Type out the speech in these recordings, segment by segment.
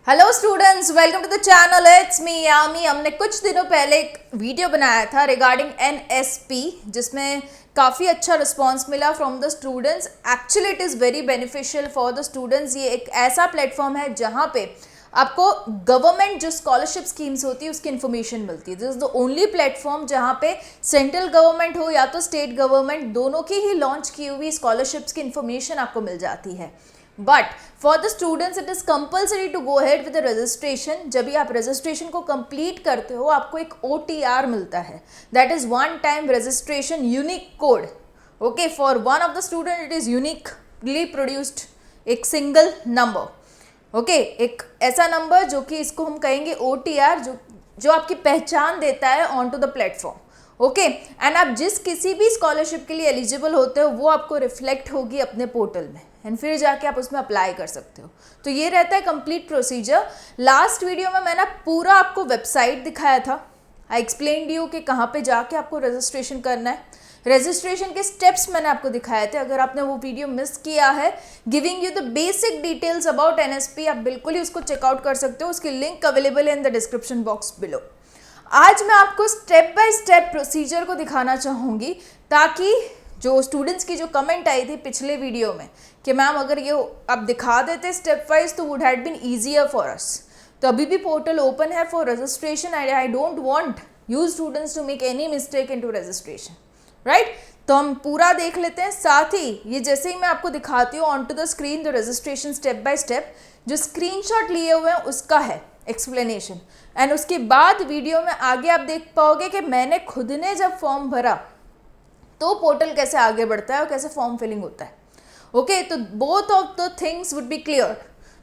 Hello students, welcome to the channel. It's me Yami. हमने कुछ दिनों पहले एक वीडियो बनाया था रिगार्डिंग एनएसपी, जिसमें काफ़ी अच्छा रिस्पांस मिला from the students. Actually it is very beneficial for the students. ये एक ऐसा प्लेटफॉर्म है जहाँ पे आपको गवर्नमेंट जो स्कॉलरशिप स्कीम्स होती है उसकी इन्फॉर्मेशन मिलती है। This is the only platform जहाँ पे सेंट्रल गवर्नमेंट हो या तो स्टेट गवर्नमेंट, दोनों की ही लॉन्च की हुई स्कॉलरशिप्स की इन्फॉर्मेशन आपको मिल जाती है। But for the students it is compulsory to go ahead with the registration. जब भी आप रजिस्ट्रेशन को कंप्लीट करते हो आपको एक OTR मिलता है, that is one time registration unique code. Okay, for one of the student it is uniquely produced एक सिंगल नंबर। ओके, एक ऐसा नंबर जो कि इसको हम कहेंगे OTR, जो आपकी पहचान देता है on to the platform. Okay, and आप जिस किसी भी स्कॉलरशिप के लिए एलिजिबल होते हो वो आपको रिफ्लेक्ट होगी अपने पोर्टल में, एंड फिर जाके आप उसमें अप्लाई कर सकते हो। तो ये रहता है कंप्लीट प्रोसीजर। लास्ट वीडियो में मैंने पूरा आपको वेबसाइट दिखाया था। आई एक्सप्लेन्ड यू कि कहाँ पे जाके आपको रजिस्ट्रेशन करना है। रजिस्ट्रेशन के स्टेप्स मैंने आपको दिखाए थे। अगर आपने वो वीडियो मिस किया है, giving you the basic details about NSP, आप बिल्कुल ही उसको चेकआउट कर सकते हो। उसकी लिंक अवेलेबल है इन द डिस्क्रिप्शन बॉक्स बिलो। आज मैं आपको स्टेप बाय स्टेप प्रोसीजर को दिखाना चाहूँगी, ताकि जो स्टूडेंट्स की जो कमेंट आई थी पिछले वीडियो में कि मैम अगर ये आप दिखा देते स्टेप वाइज तो would had been easier for us. तो अभी भी पोर्टल ओपन है for registration. I don't want you students to make any mistake into registration, right. तो हम पूरा देख लेते हैं। साथ ही ये जैसे ही मैं आपको दिखाती हूँ on to the screen the registration step by step, जो स्क्रीनशॉट लिए हुए हैं उसका है एक्सप्लेनेशन, एंड उसके बाद वीडियो में आगे आप देख पाओगे कि मैंने खुद ने जब फॉर्म भरा तो पोर्टल कैसे आगे बढ़ता है और कैसे फॉर्म फिलिंग होता है। ओके, तो both of the things would be clear.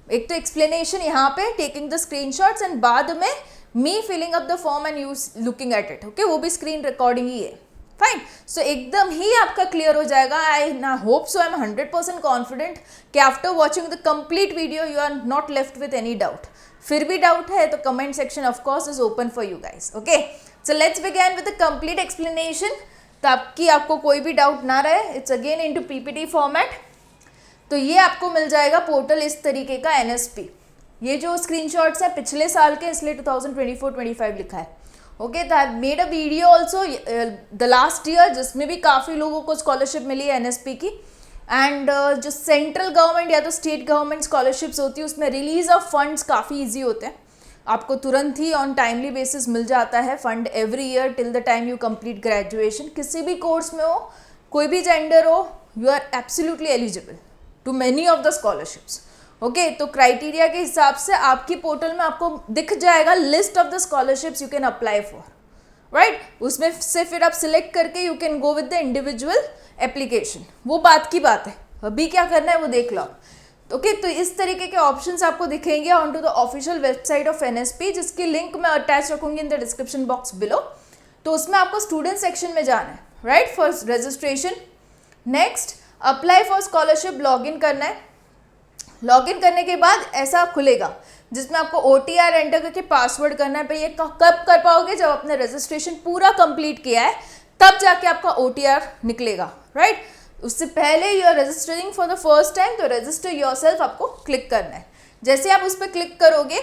एक तो एक्सप्लेनेशन यहाँ पे टेकिंग द स्क्रीनशॉट्स, एंड बाद में me filling up the form and you looking at it. Okay, वो भी स्क्रीन रिकॉर्डिंग ही है। फाइन, सो एकदम ही आपका क्लियर हो जाएगा। आई ना hope so, I am 100% confident कि after watching the complete video you are not left with any doubt. फिर भी डाउट है तो comment section of course is open for you guys. Okay, so let's begin with the complete explanation, ताकि आपको कोई भी doubt ना रहे। It's again into PPT format. तो ये आपको मिल जाएगा पोर्टल इस तरीके का एनएसपी। ये जो स्क्रीनशॉट्स है पिछले साल के, इसलिए 2024-25 लिखा है। ओके, तो I made a video also the last year, जिसमें भी काफ़ी लोगों को स्कॉलरशिप मिली है एनएसपी की। एंड जो सेंट्रल गवर्नमेंट या तो स्टेट गवर्नमेंट स्कॉलरशिप्स होती है उसमें रिलीज ऑफ फंड्स काफ़ी ईजी होते हैं। आपको तुरंत ही ऑन टाइमली बेसिस मिल जाता है fund every year till the time you complete graduation. किसी भी कोर्स में हो, कोई भी जेंडर हो, you are absolutely eligible to many of the scholarships. Okay, तो क्राइटेरिया के हिसाब से आपकी पोर्टल में आपको दिख जाएगा list of the scholarships you can apply for, right. उसमें से फिर आप सिलेक्ट करके you can go with the individual application. वो बात की बात है, अभी क्या करना है वो देख लो। ओके, तो इस तरीके के ऑप्शंस आपको दिखेंगे on to the official website of NSP, जिसकी लिंक मैं अटैच रखूंगी in the description box below. तो उसमें आपको स्टूडेंट सेक्शन में जाना है, right, for registration. Next, apply for scholarship login करना है। लॉगिन करने के बाद ऐसा खुलेगा जिसमें आपको OTR एंटर करके पासवर्ड करना है। ये कब कर पाओगे? जब आपने रजिस्ट्रेशन पूरा कंप्लीट किया है तब जाके आपका OTR निकलेगा, राइट। उससे पहले you are registering for the first time, तो रजिस्टर योरसेल्फ आपको क्लिक करना है। जैसे आप उस पर क्लिक करोगे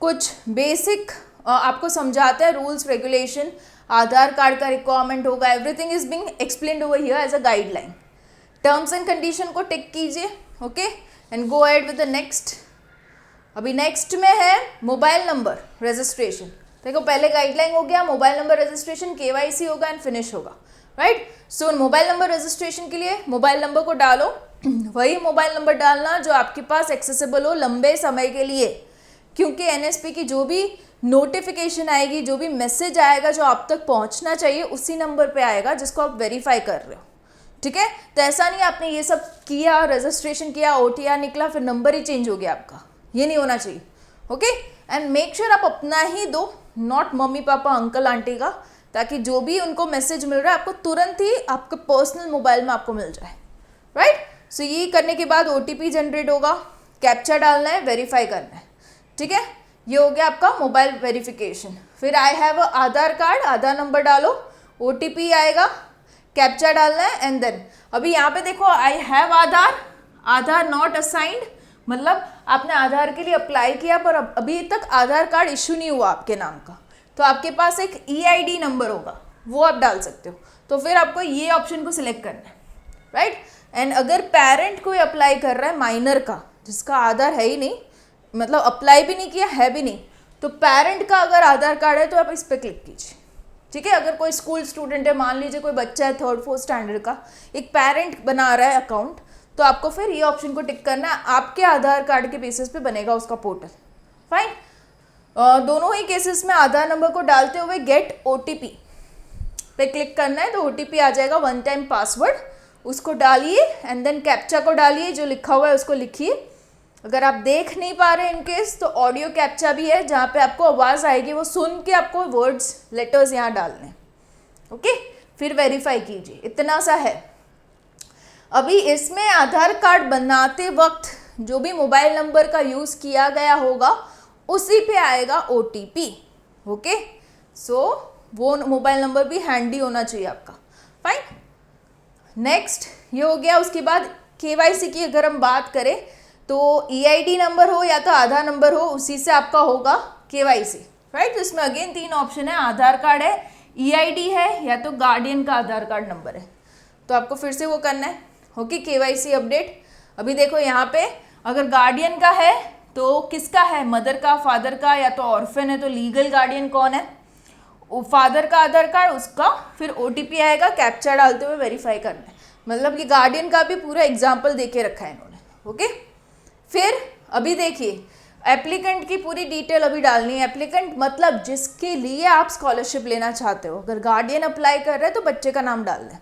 कुछ बेसिक आपको समझाते हैं रूल्स रेगुलेशन, आधार कार्ड का रिक्वायरमेंट होगा, everything is being explained over here as a guideline. Terms and condition को टिक कीजिए, okay, and go ahead with the next. अभी नेक्स्ट में है मोबाइल नंबर रजिस्ट्रेशन। देखो, पहले गाइडलाइन हो गया, मोबाइल नंबर रजिस्ट्रेशन, KYC होगा एंड फिनिश होगा, राइट। सो मोबाइल नंबर रजिस्ट्रेशन के लिए मोबाइल नंबर को डालो। वही मोबाइल नंबर डालना जो आपके पास एक्सेसिबल हो लंबे समय के लिए, क्योंकि एनएसपी की जो भी नोटिफिकेशन आएगी, जो भी मैसेज आएगा जो आप तक पहुंचना चाहिए, उसी नंबर पे आएगा जिसको आप वेरीफाई कर रहे हो, ठीक है। तो ऐसा नहीं आपने ये सब किया, रजिस्ट्रेशन किया, OTR निकला, फिर नंबर ही चेंज हो गया आपका, ये नहीं होना चाहिए। ओके, एंड मेक श्योर आप अपना ही दो, not mummy papa uncle aunty का, ताकि जो भी उनको मैसेज मिल रहा है आपको तुरंत ही आपके पर्सनल मोबाइल में आपको मिल जाए, राइट। सो ये करने के बाद OTP जनरेट होगा, कैप्चा डालना है, वेरीफाई करना है, ठीक है। ये हो गया आपका मोबाइल वेरिफिकेशन। फिर I have Aadhaar card, Aadhaar number डालो, OTP आएगा, कैप्चा डालना है, एंड देन अभी यहाँ पे देखो I have Aadhaar, Aadhaar not assigned, मतलब आपने आधार के लिए अप्लाई किया पर अभी तक आधार कार्ड इशू नहीं हुआ आपके नाम का, तो आपके पास एक EID नंबर होगा, वो आप डाल सकते हो। तो फिर आपको ये ऑप्शन को सिलेक्ट करना है, राइट। एंड अगर पेरेंट कोई अप्लाई कर रहा है माइनर का, जिसका आधार है ही नहीं, मतलब अप्लाई भी नहीं किया है भी नहीं, तो पेरेंट का अगर आधार कार्ड है तो आप इस पर क्लिक कीजिए, ठीक है। अगर कोई स्कूल स्टूडेंट है, मान लीजिए कोई बच्चा है 3rd 4th स्टैंडर्ड का, एक पेरेंट बना रहा है अकाउंट, तो आपको फिर ये ऑप्शन को टिक करना है, आपके आधार कार्ड के बेसिस पे बनेगा उसका पोर्टल, फाइन। दोनों ही केसेस में आधार नंबर को डालते हुए गेट OTP पे क्लिक करना है, तो OTP आ जाएगा 1 टाइम पासवर्ड, उसको डालिए एंड देन कैप्चा को डालिए, जो लिखा हुआ है उसको लिखिए। अगर आप देख नहीं पा रहे इन केस, तो ऑडियो कैप्चा भी है जहाँ पे आपको आवाज़ आएगी, वो सुन के आपको वर्ड्स लेटर्स यहाँ डालने, ओके। फिर वेरीफाई कीजिए, इतना सा है। अभी इसमें आधार कार्ड बनाते वक्त जो भी मोबाइल नंबर का यूज़ किया गया होगा उसी पे आएगा OTP, ओके। सो वो मोबाइल नंबर भी हैंडी होना चाहिए आपका, फाइन। नेक्स्ट ये हो गया। उसके बाद KYC की अगर हम बात करें तो EID नंबर हो या तो आधार नंबर हो, उसी से आपका होगा KYC, राइट। तो इसमें अगेन 3 ऑप्शन है, आधार कार्ड है, EID है, या तो गार्डियन का आधार कार्ड नंबर है। तो आपको फिर से वो करना है, ओके। KYC update. अभी देखो यहाँ पे अगर गार्डियन का है तो किसका है, मदर का, फादर का, या तो ऑर्फन है तो लीगल गार्डियन कौन है, फादर का आधार कार्ड, उसका फिर OTP आएगा, कैप्चा डालते हुए वेरीफाई करना है। मतलब कि गार्डियन का भी पूरा एग्जाम्पल दे के रखा है इन्होंने, ओके। फिर अभी देखिए एप्लीकेंट की पूरी डिटेल अभी डालनी है। एप्लीकेंट मतलब जिसके लिए आप स्कॉलरशिप लेना चाहते हो। अगर गार्डियन अप्लाई कर रहे हैं तो बच्चे का नाम डाल दें,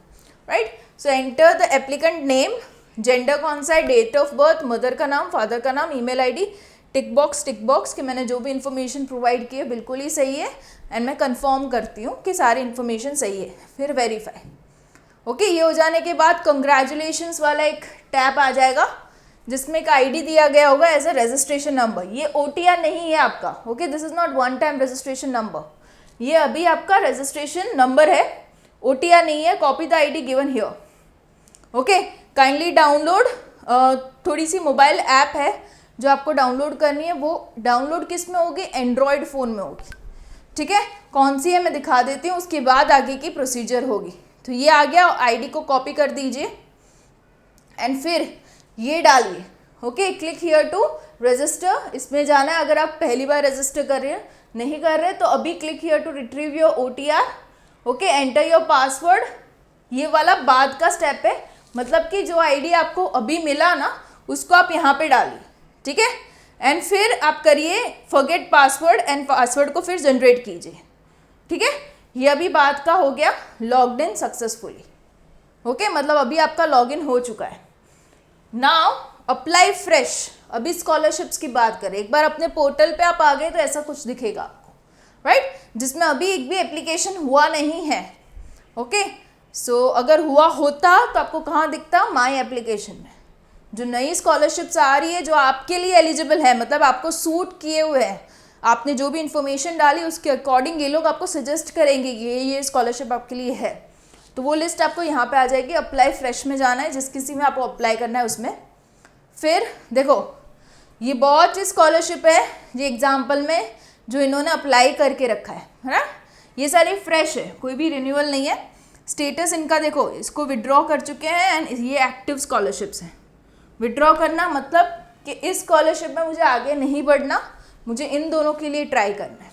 right. So enter the applicant name, gender कौन सा है, डेट ऑफ बर्थ, मदर का नाम, फादर का नाम, ईमेल ID, टिक बॉक्स कि मैंने जो भी इन्फॉर्मेशन प्रोवाइड की है बिल्कुल ही सही है, एंड मैं कंफर्म करती हूँ कि सारी इन्फॉर्मेशन सही है। फिर वेरीफाई, ओके। ये हो जाने के बाद कंग्रेचुलेशंस वाला एक टैब आ जाएगा जिसमें एक ID दिया गया होगा एज अ रजिस्ट्रेशन नंबर। ये OTR नहीं है आपका, okay. This is not 1 time registration number, ये अभी आपका रजिस्ट्रेशन नंबर है, OTR नहीं है। Copy the ID given here, okay. Kindly download, थोड़ी सी मोबाइल ऐप है जो आपको डाउनलोड करनी है, वो डाउनलोड किस में होगी, एंड्रॉयड फ़ोन में होगी, ठीक है। कौन सी है मैं दिखा देती हूँ, उसके बाद आगे की प्रोसीजर होगी। तो ये आ गया, ID को कॉपी कर दीजिए एंड फिर ये डालिए, okay. Click here to register, इसमें जाना है। अगर आप पहली बार रजिस्टर कर रहे हैं, नहीं कर रहे, तो अभी click here to retrieve your OTR, okay. Enter your password, ये वाला बाद का स्टेप है, मतलब कि जो ID आपको अभी मिला ना उसको आप यहाँ पे डालिए, ठीक है। एंड फिर आप करिए फॉरगेट पासवर्ड एंड पासवर्ड को फिर जनरेट कीजिए, ठीक है। ये अभी बात का हो गया लॉग्ड इन सक्सेसफुली, ओके। मतलब अभी आपका लॉगिन हो चुका है। Now apply fresh. अभी स्कॉलरशिप्स की बात करें, एक बार अपने पोर्टल पे आप आ गए तो ऐसा कुछ दिखेगा आपको, राइट, जिसमें अभी एक भी एप्लीकेशन हुआ नहीं है, ओके। सो अगर हुआ होता तो आपको कहाँ दिखता, माई एप्लीकेशन में। जो नई स्कॉलरशिप्स आ रही है जो आपके लिए एलिजिबल है, मतलब आपको सूट किए हुए हैं, आपने जो भी इन्फॉर्मेशन डाली उसके अकॉर्डिंग ये लोग आपको सजेस्ट करेंगे कि ये स्कॉलरशिप आपके लिए है, तो वो लिस्ट आपको यहाँ पे आ जाएगी। अप्लाई फ्रेश में जाना है, जिस किसी में आपको अप्लाई करना है उसमें। फिर देखो ये बहुत सी स्कॉलरशिप है, ये एग्जाम्पल में जो इन्होंने अप्लाई करके रखा है ना, ये सारी फ्रेश है, कोई भी रिन्यूअल नहीं है। स्टेटस इनका देखो, इसको विड्रॉ कर चुके हैं एंड ये एक्टिव स्कॉलरशिप्स हैं। विड्रॉ करना मतलब कि इस स्कॉलरशिप में मुझे आगे नहीं बढ़ना, मुझे इन दोनों के लिए ट्राई करना है,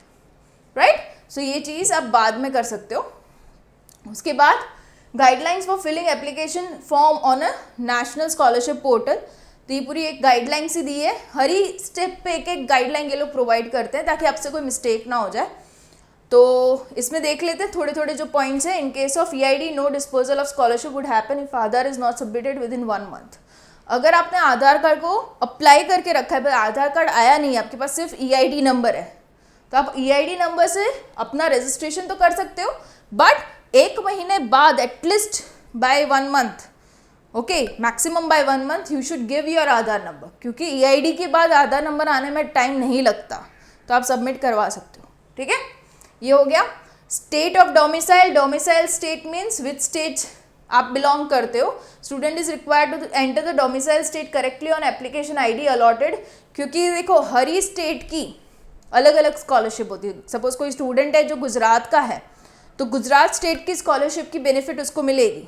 राइट। सो ये चीज़ आप बाद में कर सकते हो। उसके बाद guidelines for filling application form on a national scholarship portal. तो ये पूरी एक गाइडलाइंस ही दी है, हर ही स्टेप पे एक एक गाइडलाइन ये लोग प्रोवाइड करते हैं ताकि आपसे कोई मिस्टेक ना हो जाए। तो इसमें देख लेते हैं थोड़े थोड़े जो पॉइंट्स हैं। In case of EID no disposal of scholarship would happen if Aadhaar is not submitted within 1 month. अगर आपने आधार कार्ड को अप्लाई करके रखा है पर आधार कार्ड आया नहीं है, आपके पास सिर्फ EID नंबर है, तो आप EID नंबर से अपना रजिस्ट्रेशन तो कर सकते हो, बट 1 महीने बाद at least by 1 month, okay, maximum by 1 month you should give your Aadhaar number, क्योंकि EID के बाद आधार नंबर आने में टाइम नहीं लगता, तो आप सबमिट करवा सकते हो, ठीक है। ये हो गया। State of domicile, domicile state means which state आप बिलोंग करते हो, student is required to enter the domicile state correctly on application ID allotted. क्योंकि देखो हर ही स्टेट की अलग अलग स्कॉलरशिप होती है। सपोज कोई स्टूडेंट है जो गुजरात का है तो गुजरात स्टेट की स्कॉलरशिप की बेनिफिट उसको मिलेगी।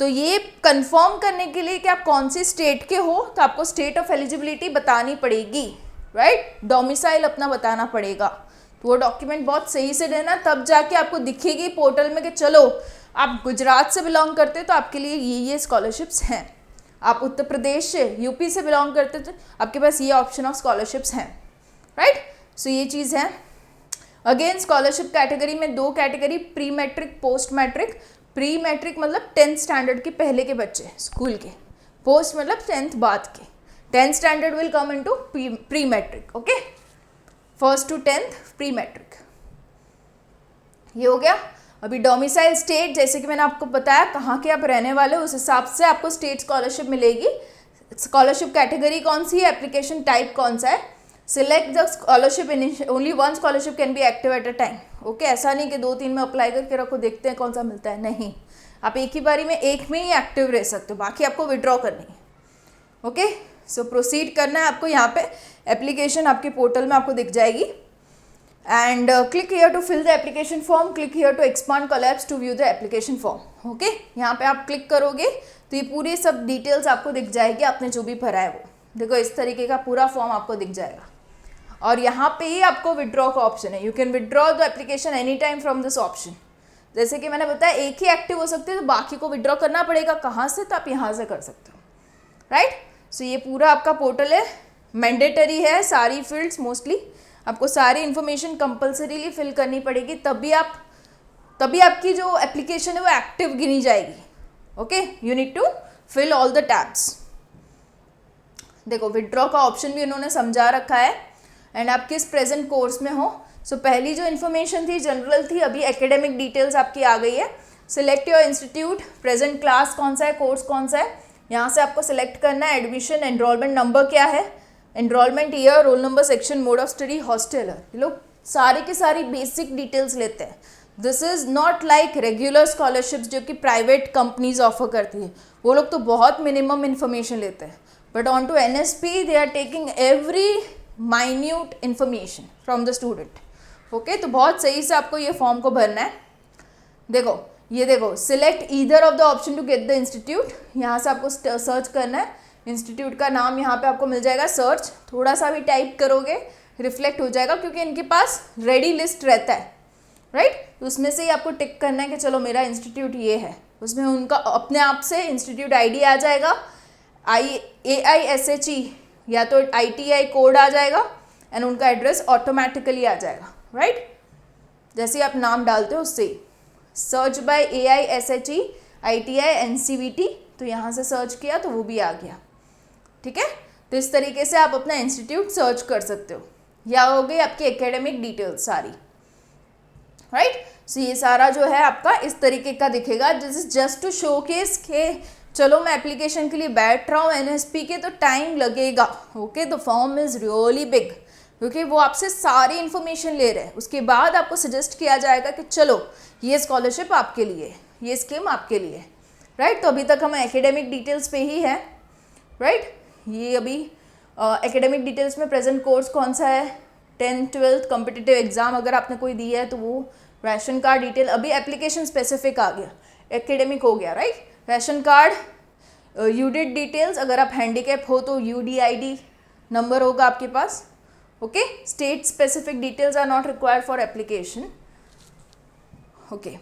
तो ये कंफर्म करने के लिए कि आप कौन सी स्टेट के हो तो आपको स्टेट ऑफ एलिजिबिलिटी बतानी पड़ेगी, राइट, डोमिसाइल अपना बताना पड़ेगा। तो वो डॉक्यूमेंट बहुत सही से देना, तब जाके आपको दिखेगी पोर्टल में कि चलो आप गुजरात से बिलोंग करते हो तो आपके लिए ये स्कॉलरशिप्स हैं। आप उत्तर प्रदेश से, यूपी से बिलोंग करते हो तो आपके पास ये ऑप्शन ऑफ स्कॉलरशिप्स हैं, राइट। सो ये चीज़ है। अगेन स्कॉलरशिप कैटेगरी में 2 category, pre matric, post matric. Pre matric मतलब 10th स्टैंडर्ड के पहले के बच्चे स्कूल के, पोस्ट मतलब 10th बाद के। 10th standard will come into pre matric, okay, 1st to 10th pre matric. ये हो गया। अभी डोमिसाइल स्टेट, जैसे कि मैंने आपको बताया कहाँ के आप रहने वाले हो उस हिसाब से आपको स्टेट स्कॉलरशिप मिलेगी। स्कॉलरशिप कैटेगरी कौन सी है, एप्लीकेशन टाइप कौन सा है। Select the scholarship, only 1 scholarship can be active at a time, okay. ऐसा नहीं कि 2-3 में अप्लाई करके रखो, देखते हैं कौन सा मिलता है, नहीं, आप एक ही बारी में एक में ही एक्टिव रह सकते हो, बाकी आपको विड्रॉ करनी है, ओके। सो प्रोसीड करना है आपको। यहाँ पे एप्लीकेशन आपके पोर्टल में आपको दिख जाएगी and click here to fill the application form, click here to expand collapse to view the application form, okay. यहाँ पे आप क्लिक करोगे तो ये पूरी सब डिटेल्स आपको दिख जाएगी, आपने जो भी भरा है वो। देखो इस तरीके का पूरा फॉर्म आपको दिख जाएगा और यहाँ पे ही आपको विड्रॉ का ऑप्शन है। You can withdraw the application any time from this option. जैसे कि मैंने बताया एक ही एक्टिव हो सकते हैं तो बाकी को विड्रॉ करना पड़ेगा, कहाँ से, तो आप यहाँ से कर सकते हो, राइट। सो ये पूरा आपका पोर्टल है, मैंडेटरी है, सारी फील्ड्स मोस्टली आपको सारी इन्फॉर्मेशन कंपल्सरीली फिल करनी पड़ेगी, तभी आपकी जो एप्लीकेशन है वो एक्टिव गिनी जाएगी, okay. You need to fill all the tabs. देखो विड्रॉ का ऑप्शन भी उन्होंने समझा रखा है एंड आप किस प्रेजेंट कोर्स में हो। सो पहली जो इन्फॉर्मेशन थी जनरल थी, अभी एकेडमिक डिटेल्स आपकी आ गई है। Select your institute, present class कौन सा है, कोर्स कौन सा है, यहाँ से आपको सिलेक्ट करना है। एडमिशन, एनरोलमेंट नंबर क्या है, enrolment year, roll number, section, mode of study, hosteller. ये लोग सारी की सारी बेसिक डिटेल्स लेते हैं। This is not like regular scholarships जो कि प्राइवेट कंपनीज ऑफर करती है, वो लोग तो बहुत मिनिमम इन्फॉर्मेशन लेते हैं। But on to NSP they are taking every minute information from the student, okay. तो बहुत सही से आपको ये फॉर्म को भरना है। देखो ये देखो, select either of the option to get the institute, यहाँ से आपको सर्च करना है। इंस्टीट्यूट का नाम यहाँ पे आपको मिल जाएगा, सर्च थोड़ा सा भी टाइप करोगे रिफ्लेक्ट हो जाएगा, क्योंकि इनके पास रेडी लिस्ट रहता है, राइट। तो उसमें से ही आपको टिक करना है कि चलो मेरा इंस्टीट्यूट ये है, उसमें उनका अपने आप से इंस्टीट्यूट ID आ जाएगा, AISHE या तो ITI कोड आ जाएगा एंड उनका एड्रेस ऑटोमेटिकली आ जाएगा, राइट। जैसे ही आप नाम डालते हो उससे search by AISHE ITI NCVT, तो यहाँ से सर्च किया तो वो भी आ गया, ठीक है। तो इस तरीके से आप अपना इंस्टीट्यूट सर्च कर सकते हो। या हो गई आपकी एकेडमिक डिटेल्स सारी, राइट। सो ये सारा जो है आपका इस तरीके का दिखेगा। This is just to showcase के चलो मैं एप्लीकेशन के लिए बैठ रहा हूँ NSP के, तो टाइम लगेगा, okay. The form is really big, क्योंकि वो आपसे सारी इन्फॉर्मेशन ले रहे हैं। उसके बाद आपको सजेस्ट किया जाएगा कि चलो ये स्कॉलरशिप आपके लिए, ये स्कीम आपके लिए, राइट। तो अभी तक हम एकेडमिक डिटेल्स पे ही है, राइट। ये अभी एकेडमिक डिटेल्स में प्रेजेंट कोर्स कौन सा है, 10th 12th कॉम्पिटिटिव एग्जाम अगर आपने कोई दी है तो वो, राशन कार्ड डिटेल, अभी एप्लीकेशन स्पेसिफिक आ गया, एकेडमिक हो गया, right. Ration card, UDID details, अगर आप हैंडीकैप हो तो UDID नंबर होगा आपके पास, okay. State specific details are not required for application, okay.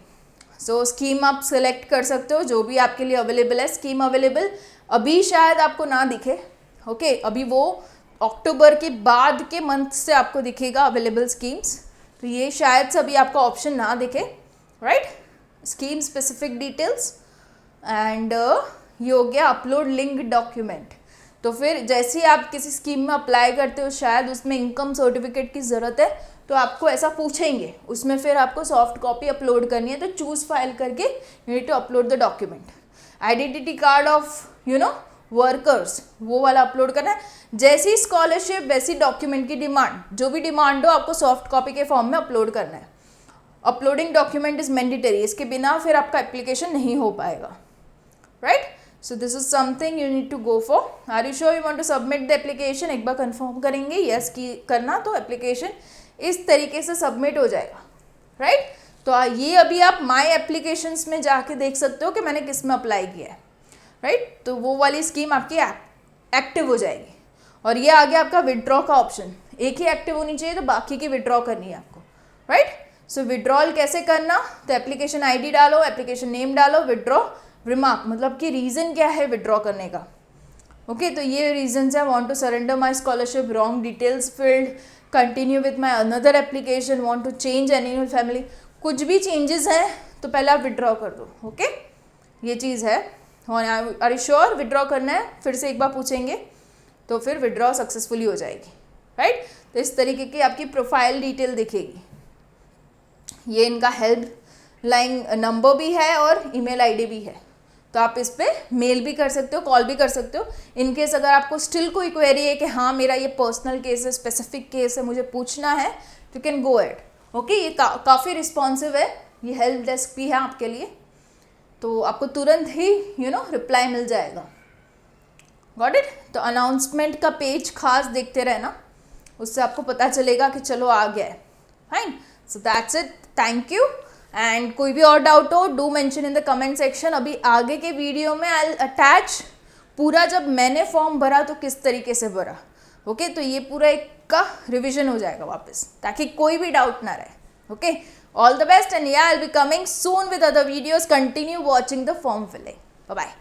So scheme आप सेलेक्ट कर सकते हो जो भी आपके लिए अवेलेबल है। स्कीम अवेलेबल अभी शायद आपको ना दिखे, ओके। अभी वो अक्टूबर के बाद के मंथ से आपको दिखेगा अवेलेबल स्कीम्स, तो ये शायद से अभी आपका ऑप्शन ना दिखे, right. Scheme specific details and ये हो गया अपलोड लिंक डॉक्यूमेंट। तो फिर जैसे ही आप किसी स्कीम में अप्लाई करते हो, शायद उसमें इनकम सर्टिफिकेट की ज़रूरत है, तो आपको ऐसा पूछेंगे, उसमें फिर आपको सॉफ्ट कॉपी अपलोड करनी है, तो चूज़ फाइल करके you need to upload the document. Identity card of workers, वो वाला अपलोड करना है। जैसी स्कॉलरशिप वैसी डॉक्यूमेंट की डिमांड, जो भी डिमांड हो आपको सॉफ्ट कॉपी के फॉर्म में अपलोड करना है। अपलोडिंग डॉक्यूमेंट इज़ मैंडेटरी, इसके बिना फिर आपका एप्लीकेशन नहीं हो पाएगा, right. So this is something you need to go for. Are you sure you want to submit the application? एक बार कंफर्म करेंगे यस की करना, तो एप्लीकेशन इस तरीके से सबमिट हो जाएगा, राइट. तो ये अभी आप माई एप्लीकेशंस में जाके देख सकते हो कि मैंने किस में अप्लाई किया है, राइट. तो वो वाली स्कीम आपकी एक्टिव हो जाएगी. और ये आ गया आपका विड्रॉ का ऑप्शन. एक ही एक्टिव होनी चाहिए, तो बाकी की विड्रॉ करनी है आपको, राइट. सो विड्रॉल कैसे करना? तो एप्लीकेशन आईडी डालो, एप्लीकेशन नेम डालो, विड्रॉ रिमार्क मतलब कि रीज़न क्या है विड्रॉ करने का. ओके तो ये रीजन है. Want to surrender my scholarship, wrong details filled, continue with my another application, want to change animal family. कुछ भी चेंजेस हैं तो पहले आप विड्रॉ कर दो. ओके ये चीज़ है. आर यू श्योर विड्रॉ करना है? फिर से एक बार पूछेंगे तो फिर विड्रॉ सक्सेसफुली हो जाएगी, राइट. तो इस तरीके की आपकी प्रोफाइल डिटेल दिखेगी. ये इनका हेल्प लाइन नंबर भी है और ईमेल आईडी भी है. तो आप इस पर मेल भी कर सकते हो, कॉल भी कर सकते हो. इनकेस अगर आपको स्टिल कोई क्वेरी है कि हाँ मेरा ये पर्सनल केस है, स्पेसिफिक केस है, मुझे पूछना है, you can go at. Okay ये काफ़ी रिस्पॉन्सिव है. ये हेल्प डेस्क भी है आपके लिए, तो आपको तुरंत ही रिप्लाई मिल जाएगा. Got it. तो अनाउंसमेंट का पेज खास देखते रहना, उससे आपको पता चलेगा कि चलो आ गया है. Fine. So that's it. Thank you. And कोई भी और डाउट हो do mention in the comment section. अभी आगे के वीडियो में आई अटैच पूरा जब मैंने फॉर्म भरा तो किस तरीके से भरा. ओके तो ये पूरा एक का रिविजन हो जाएगा वापस, ताकि कोई भी डाउट ना रहे. Okay all the best and yeah I will be coming soon with other videos. Continue watching the form filling. Bye bye.